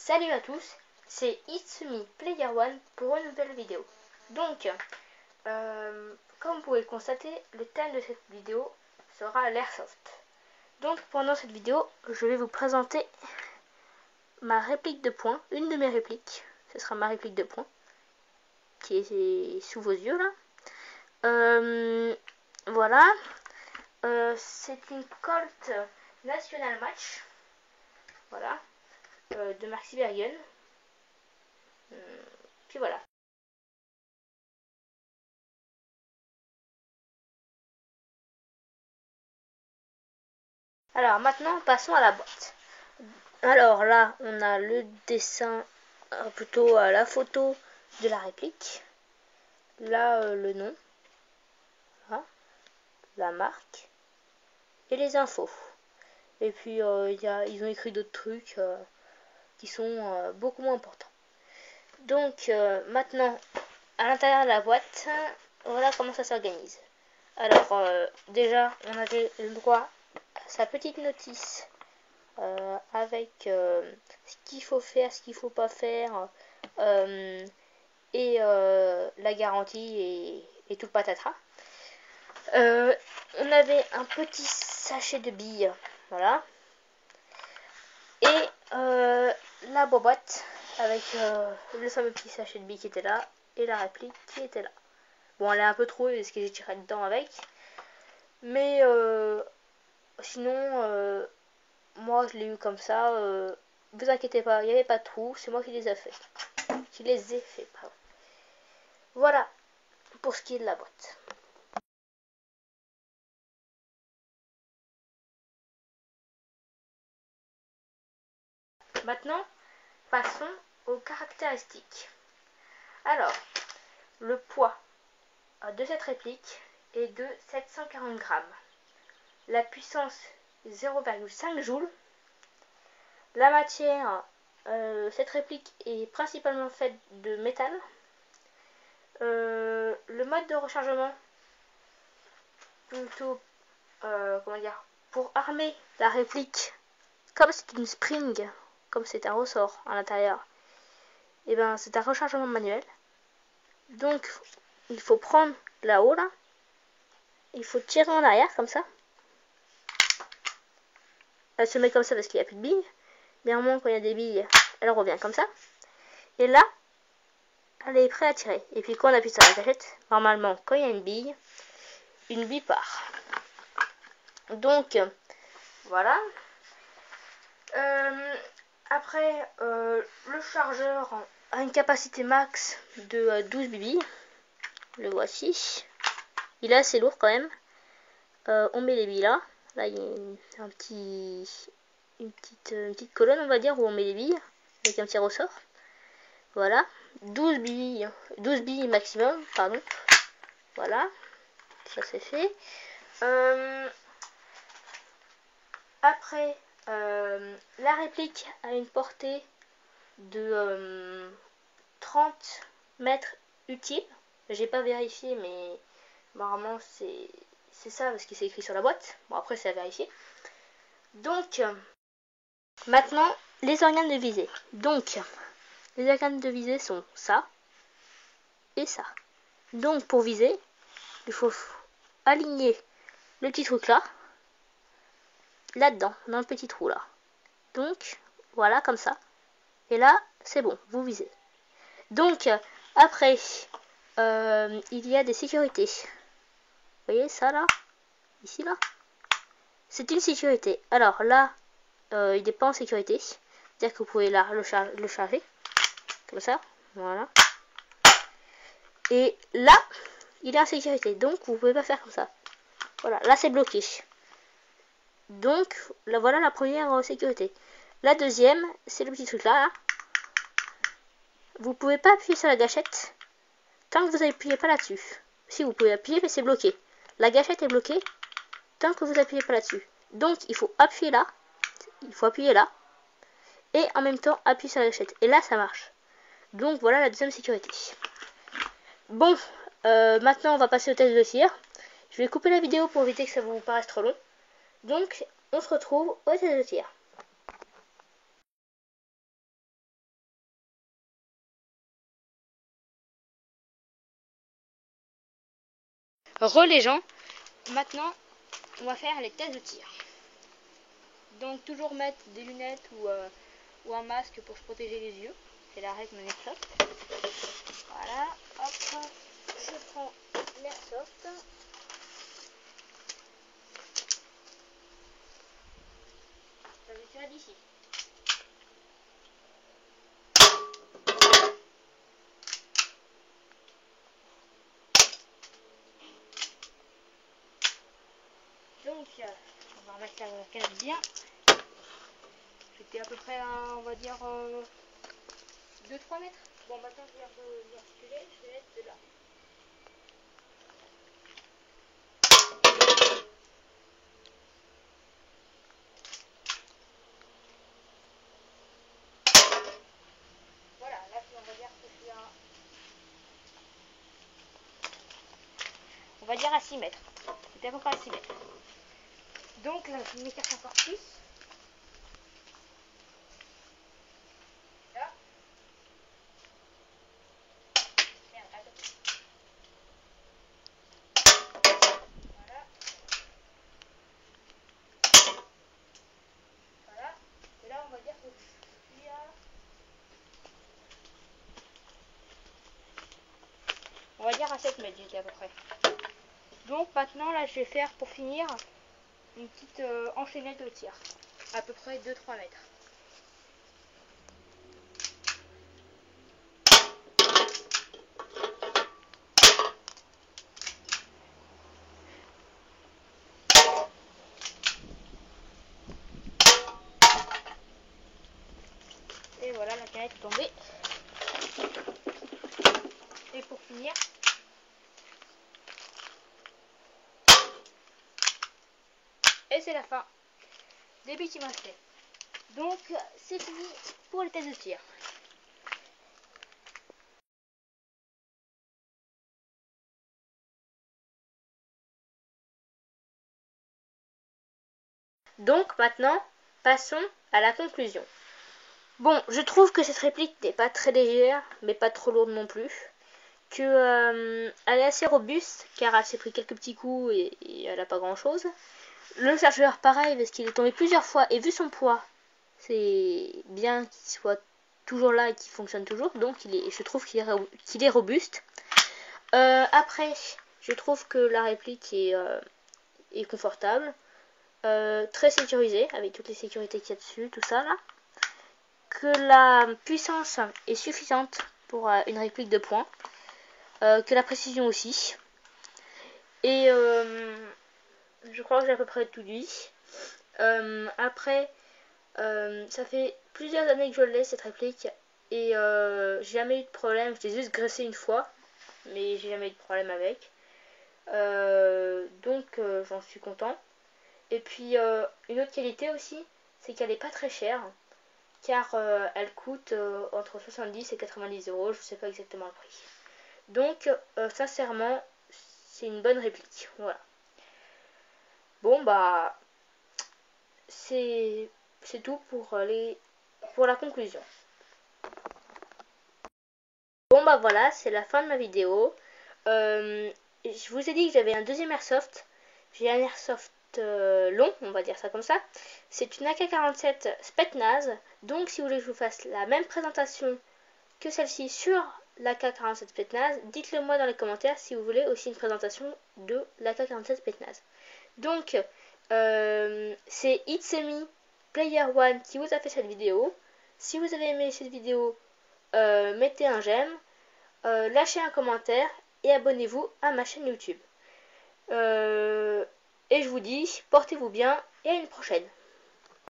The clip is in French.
Salut à tous, c'est It's Me Player One pour une nouvelle vidéo. Donc, comme vous pouvez le constater, le thème de cette vidéo sera l'airsoft. Donc pendant cette vidéo, je vais vous présenter ma réplique de poing, une de mes répliques. Ce sera ma réplique de poing, qui est sous vos yeux là. Voilà, c'est une Colt National Match, voilà, de Maxi Bergen. Puis voilà. Alors maintenant, passons à la boîte. Alors là, on a le dessin, plutôt la photo de la réplique. Là, le nom, là, la marque et les infos. Et puis, ils ont écrit d'autres trucs qui sont beaucoup moins importants. Donc, maintenant, à l'intérieur de la boîte, voilà comment ça s'organise. Alors, déjà, on avait le droit à sa petite notice avec ce qu'il faut faire, ce qu'il faut pas faire, et la garantie et tout le patatras. On avait un petit sachet de billes, voilà, et la boîte avec le fameux petit sachet de billes qui était là et la réplique qui était là. Bon, elle est un peu trouée parce que j'ai tiré dedans avec, mais sinon moi je l'ai eu comme ça. Vous inquiétez pas, il n'y avait pas de trou, c'est moi qui les ai fait. Pardon. Voilà pour ce qui est de la boîte. Maintenant, passons aux caractéristiques. Alors, le poids de cette réplique est de 740 grammes. La puissance 0,5 joules. La matière, cette réplique est principalement faite de métal. Le mode de rechargement, plutôt, comment dire, pour armer la réplique, comme c'est une spring, comme c'est un ressort à l'intérieur, et ben c'est un rechargement manuel. Donc il faut prendre là-haut là, il faut tirer en arrière comme ça. Elle se met comme ça parce qu'il n'y a plus de billes. Mais au moins quand il y a des billes, elle revient comme ça. Et là, elle est prête à tirer. Et puis quand on appuie sur la gâchette, normalement quand il y a une bille part. Donc voilà. Après, le chargeur a une capacité max de 12 billes. Le voici. Il est assez lourd quand même. On met les billes là. Là, il y a une petite colonne, on va dire, où on met les billes avec un petit ressort. Voilà. 12 billes maximum, pardon. Voilà. Ça c'est fait. Après, la réplique a une portée de 30 mètres utile. J'ai pas vérifié, mais normalement c'est ça parce que c'est écrit sur la boîte. Bon, après c'est à vérifier. Donc maintenant les organes de visée. Donc les organes de visée sont ça et ça. Donc pour viser, il faut aligner le petit truc là dedans, dans le petit trou là. Donc voilà, comme ça. Et là c'est bon, vous visez. Donc après il y a des sécurités. Vous voyez ça là, ici là, c'est une sécurité. Alors là, il n'est pas en sécurité, c'est-à-dire que vous pouvez là le charger, comme ça, voilà. Et là, il est en sécurité, donc vous pouvez pas faire comme ça. Voilà, là c'est bloqué. Donc là, voilà la première sécurité. La deuxième, c'est le petit truc là. Vous pouvez pas appuyer sur la gâchette tant que vous n'appuyez pas là-dessus. Si vous pouvez appuyer, mais c'est bloqué. La gâchette est bloquée tant que vous appuyez pas là-dessus. Donc il faut appuyer là. Il faut appuyer là. Et en même temps appuyer sur la gâchette. Et là ça marche. Donc voilà la deuxième sécurité. Bon, maintenant on va passer au test de tir. Je vais couper la vidéo pour éviter que ça vous paraisse trop long. Donc on se retrouve au test de tir. les gens, maintenant on va faire les tests de tir. Donc toujours mettre des lunettes ou un masque pour se protéger les yeux, c'est la règle de l'airsoft. Voilà, hop, je prends l'airsoft. Je vais tirer d'ici. Donc, on va remettre la canette bien. J'étais à peu près à, on va dire, 2-3 mètres. Bon, maintenant je vais reculer, je vais mettre de là. Voilà, là on va dire que je suis à... On va dire à 6 mètres. C'était à peu près à 6 mètres. Donc là, je m'écarte encore plus. Là. Merde, attends. Voilà. Voilà. Et là, on va dire que je suis à... On va dire à 7 mètres, j'étais à peu près. Donc maintenant, là, je vais faire, pour finir, une petite enchaînette de tir. À peu près 2-3 mètres. Et voilà, la canette est tombée. Et pour finir, et c'est la fin des petits bracelets. Donc c'est fini pour les tests de tir. Donc maintenant, passons à la conclusion. Bon, je trouve que cette réplique n'est pas très légère, mais pas trop lourde non plus. Que elle est assez robuste, car elle s'est pris quelques petits coups et elle n'a pas grand chose. Le chargeur, pareil, parce qu'il est tombé plusieurs fois, et vu son poids, c'est bien qu'il soit toujours là et qu'il fonctionne toujours. Donc je trouve qu'il est robuste. Après, je trouve que la réplique est confortable. Très sécurisée, avec toutes les sécurités qu'il y a dessus, tout ça là. Que la puissance est suffisante pour une réplique de poing. Que la précision aussi. Et je crois que j'ai à peu près tout dit. Après, ça fait plusieurs années que je l'ai cette réplique. Et j'ai jamais eu de problème. Je l'ai juste graissé une fois. Mais j'ai jamais eu de problème avec. Donc j'en suis content. Et puis une autre qualité aussi, c'est qu'elle n'est pas très chère, car elle coûte entre 70 et 90 euros, je ne sais pas exactement le prix. Donc sincèrement, c'est une bonne réplique. Voilà. Bon bah c'est tout pour la conclusion. Bon bah voilà, c'est la fin de ma vidéo. Je vous ai dit que j'avais un deuxième airsoft. J'ai un airsoft long, on va dire ça comme ça. C'est une AK-47 Spetsnaz. Donc si vous voulez que je vous fasse la même présentation que celle-ci sur l'AK-47 Spetsnaz, dites-le moi dans les commentaires si vous voulez aussi une présentation de l'AK-47 Spetsnaz. Donc c'est Itsemi Player One qui vous a fait cette vidéo. Si vous avez aimé cette vidéo, mettez un j'aime, lâchez un commentaire et abonnez-vous à ma chaîne YouTube. Et je vous dis, portez-vous bien et à une prochaine.